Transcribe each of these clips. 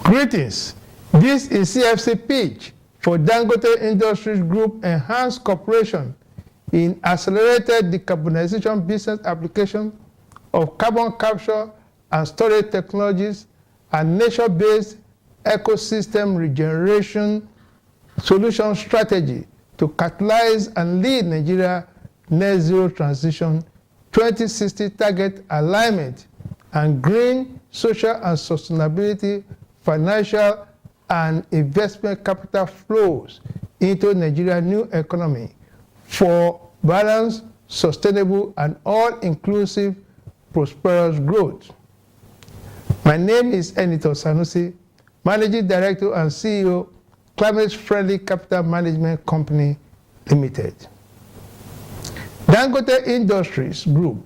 Greetings. This is CFC pitch for Dangote Industries Group enhanced cooperation in accelerated decarbonisation business application of carbon capture and storage technologies and nature-based ecosystem regeneration solution strategy to catalyze and lead Nigeria net zero transition 2060 target alignment and green, social and sustainability, financial and investment capital flows into Nigeria's new economy for balanced, sustainable and all-inclusive prosperous growth. My name is Enitan Sanusi, Managing Director and CEO, Climate Friendly Capital Management Company Limited. Dangote Industries Group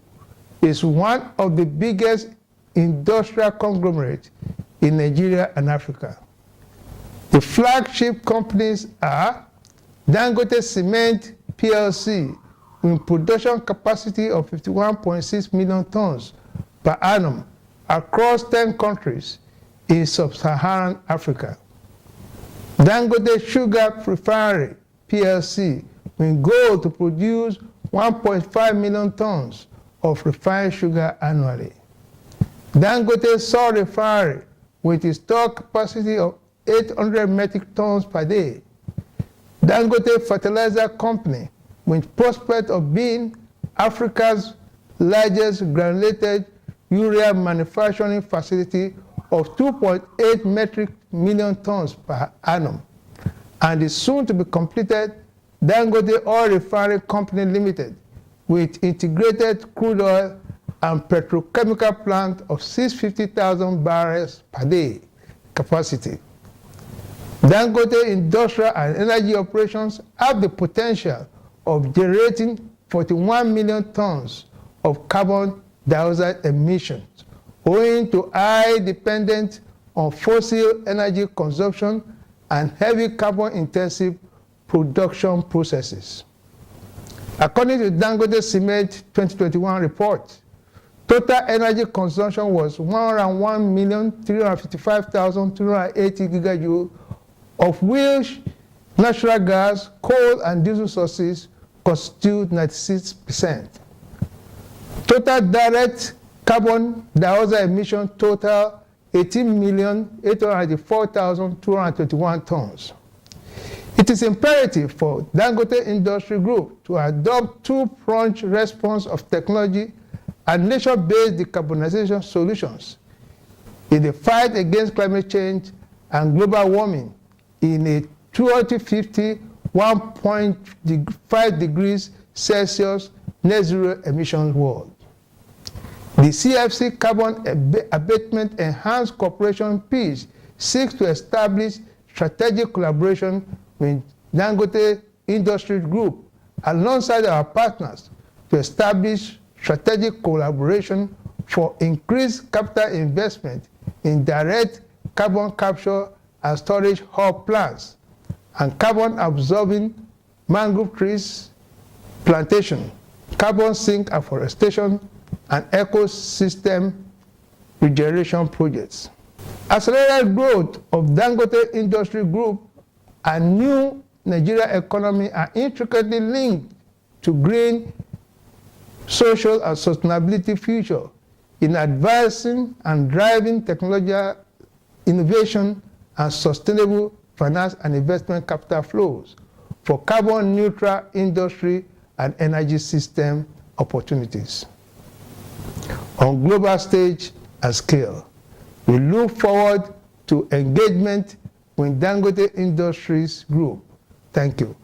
is one of the biggest industrial conglomerates in Nigeria and Africa. The flagship companies are Dangote Cement Plc with production capacity of 51.6 million tons per annum across 10 countries in Sub-Saharan Africa. Dangote Sugar Refinery Plc with goal to produce 1.5 million tons of refined sugar annually. Dangote Sugar Refinery with a stock capacity of 800 metric tons per day. Dangote Fertilizer Company with prospect of being Africa's largest granulated urea manufacturing facility of 2.8 metric million tons per annum, and is soon to be completed Dangote Oil Refinery Company Limited with integrated crude oil and petrochemical plant of 650,000 barrels per day capacity. Dangote Industrial and Energy Operations have the potential of generating 41 million tons of carbon dioxide emissions, owing to high dependence on fossil energy consumption and heavy carbon-intensive production processes. According to Dangote Cement 2021 report, total energy consumption was 101,355,280 gigajoules, of which natural gas, coal, and diesel sources constitute 96%. Total direct carbon dioxide emission total 18,884,221 tons. It is imperative for Dangote Industry Group to adopt two-pronged response of technology and nature-based decarbonization solutions in the fight against climate change and global warming in a 2050 1.5 degrees Celsius net zero emissions world. The CFC Carbon Abatement Enhanced Cooperation Peace seeks to establish strategic collaboration with Dangote Industries Group alongside our partners to establish strategic collaboration for increased capital investment in direct carbon capture and storage hub plants and carbon absorbing mangrove trees plantation, carbon sink afforestation, and ecosystem regeneration projects. Accelerated growth of Dangote Industry Group and new Nigeria economy are intricately linked to green, social, and sustainability future in advancing and driving technological innovation and sustainable finance and investment capital flows for carbon neutral industry and energy system opportunities. On global stage and scale, we look forward to engagement with Dangote Industries Group. Thank you.